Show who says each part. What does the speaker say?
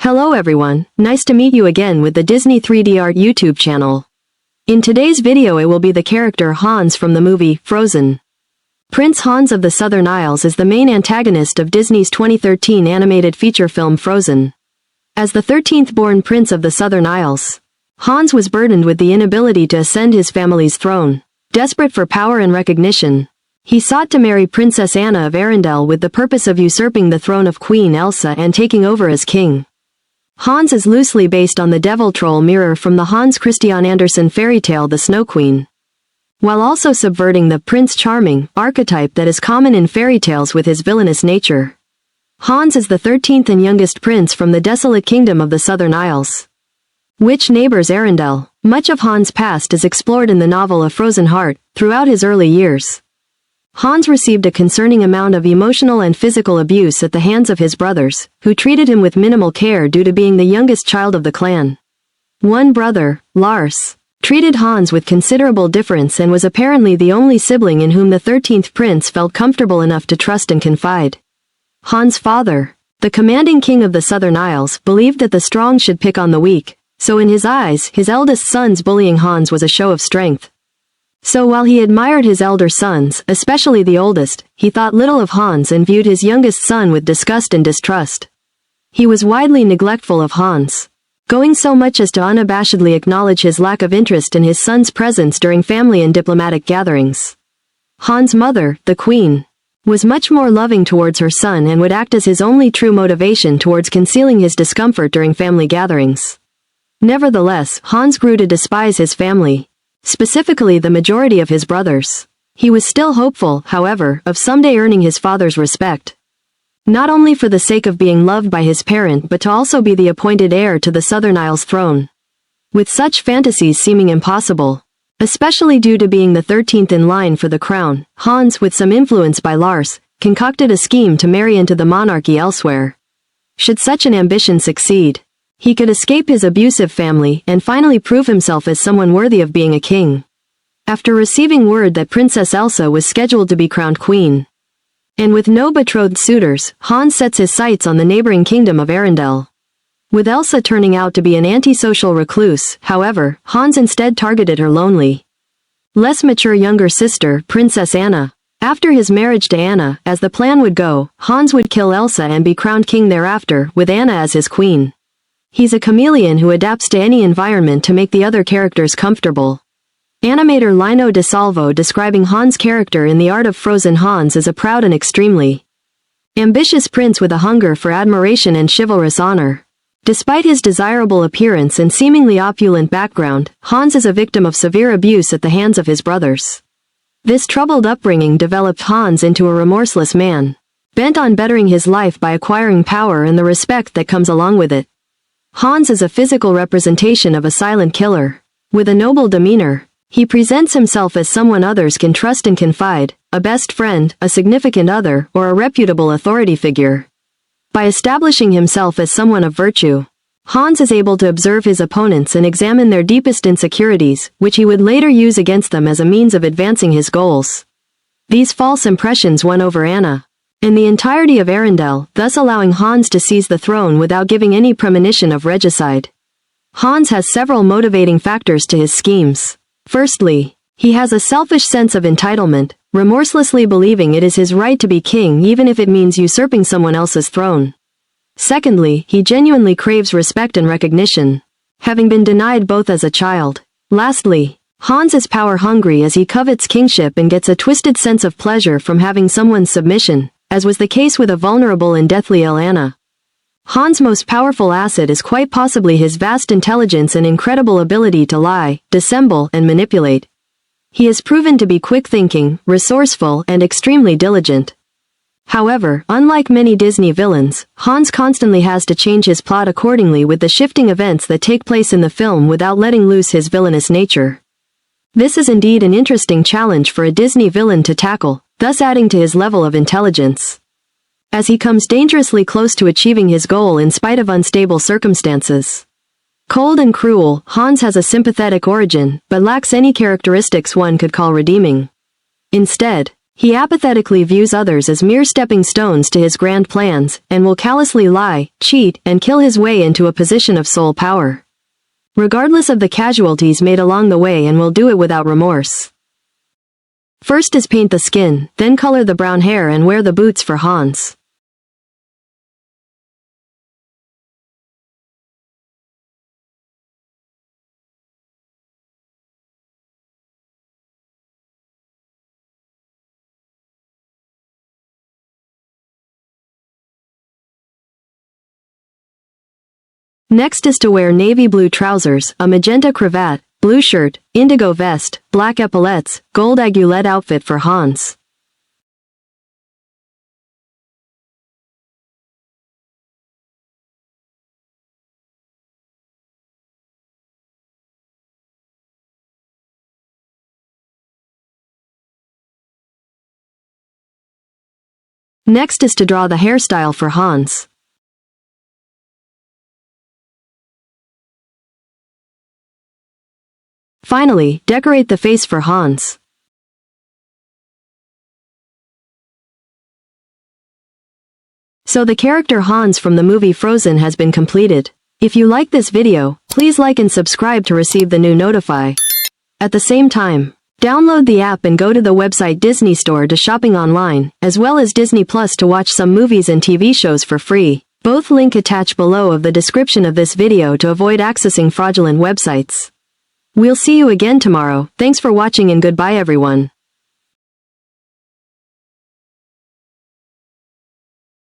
Speaker 1: Hello everyone, nice to meet you again with the Disney 3D Art YouTube channel. In today's video it will be the character Hans from the movie Frozen. Prince Hans of the Southern Isles is the main antagonist of Disney's 2013 animated feature film Frozen. As the 13th born Prince of the Southern Isles, Hans was burdened with the inability to ascend his family's throne. Desperate for power and recognition, he sought to marry Princess Anna of Arendelle with the purpose of usurping the throne of Queen Elsa and taking over as king. Hans is loosely based on the devil troll Mirror from the Hans Christian Andersen fairy tale The Snow Queen, while also subverting the Prince Charming archetype that is common in fairy tales with his villainous nature. Hans is the 13th and youngest prince from the desolate kingdom of the Southern Isles, which neighbors Arendelle. Much of Hans' past is explored in the novel A Frozen Heart. Throughout his early years, Hans received a concerning amount of emotional and physical abuse at the hands of his brothers, who treated him with minimal care due to being the youngest child of the clan. One brother, Lars, treated Hans with considerable deference and was apparently the only sibling in whom the 13th prince felt comfortable enough to trust and confide. Hans' father, the commanding king of the Southern Isles, believed that the strong should pick on the weak, so in his eyes, his eldest son's bullying Hans was a show of strength. So while he admired his elder sons, especially the oldest, he thought little of Hans and viewed his youngest son with disgust and distrust. He was widely neglectful of Hans, going so much as to unabashedly acknowledge his lack of interest in his son's presence during family and diplomatic gatherings. Hans' mother, the Queen, was much more loving towards her son and would act as his only true motivation towards concealing his discomfort during family gatherings. Nevertheless, Hans grew to despise his family, specifically the majority of his brothers. He was still hopeful, however, of someday earning his father's respect, not only for the sake of being loved by his parent but to also be the appointed heir to the Southern Isles throne. With such fantasies seeming impossible, especially due to being the 13th in line for the crown, Hans, with some influence by Lars, concocted a scheme to marry into the monarchy elsewhere. Should such an ambition succeed, he could escape his abusive family and finally prove himself as someone worthy of being a king. After receiving word that Princess Elsa was scheduled to be crowned queen, and with no betrothed suitors, Hans sets his sights on the neighboring kingdom of Arendelle. With Elsa turning out to be an antisocial recluse, however, Hans instead targeted her lonely, less mature younger sister, Princess Anna. After his marriage to Anna, as the plan would go, Hans would kill Elsa and be crowned king thereafter, with Anna as his queen. He's a chameleon who adapts to any environment to make the other characters comfortable. Animator Lino De Salvo describing Hans' character in The Art of Frozen Hans as a proud and extremely ambitious prince with a hunger for admiration and chivalrous honor. Despite his desirable appearance and seemingly opulent background, Hans is a victim of severe abuse at the hands of his brothers. This troubled upbringing developed Hans into a remorseless man, bent on bettering his life by acquiring power and the respect that comes along with it. Hans is a physical representation of a silent killer. With a noble demeanor, he presents himself as someone others can trust and confide, a best friend, a significant other, or a reputable authority figure. By establishing himself as someone of virtue, Hans is able to observe his opponents and examine their deepest insecurities, which he would later use against them as a means of advancing his goals. These false impressions won over Anna and the entirety of Arendelle, thus allowing Hans to seize the throne without giving any premonition of regicide. Hans has several motivating factors to his schemes. Firstly, he has a selfish sense of entitlement, remorselessly believing it is his right to be king even if it means usurping someone else's throne. Secondly, he genuinely craves respect and recognition, having been denied both as a child. Lastly, Hans is power-hungry as he covets kingship and gets a twisted sense of pleasure from having someone's submission, as was the case with a vulnerable and deathly ill Anna. Hans' most powerful asset is quite possibly his vast intelligence and incredible ability to lie, dissemble, and manipulate. He is proven to be quick-thinking, resourceful, and extremely diligent. However, unlike many Disney villains, Hans constantly has to change his plot accordingly with the shifting events that take place in the film without letting loose his villainous nature. This is indeed an interesting challenge for a Disney villain to tackle, thus adding to his level of intelligence, as he comes dangerously close to achieving his goal in spite of unstable circumstances. Cold and cruel, Hans has a sympathetic origin, but lacks any characteristics one could call redeeming. Instead, He apathetically views others as mere stepping stones to his grand plans, and will callously lie, cheat, and kill his way into a position of sole power, regardless of the casualties made along the way, and will do it without remorse. First is paint the skin, then color the brown hair and wear the boots for Hans. Next is to wear navy blue trousers, a magenta cravat, blue shirt, indigo vest, black epaulettes, gold aiguillette outfit for Hans. Next is to draw the hairstyle for Hans. Finally, decorate the face for Hans. So the character Hans from the movie Frozen has been completed. If you like this video, please like and subscribe to receive the new notify. At the same time, download the app and go to the website DisneyStore to shopping online, as well as Disney Plus to watch some movies and TV shows for free. Both link attached below of the description of this video to avoid accessing fraudulent websites. We'll see you again tomorrow. Thanks for watching and goodbye everyone.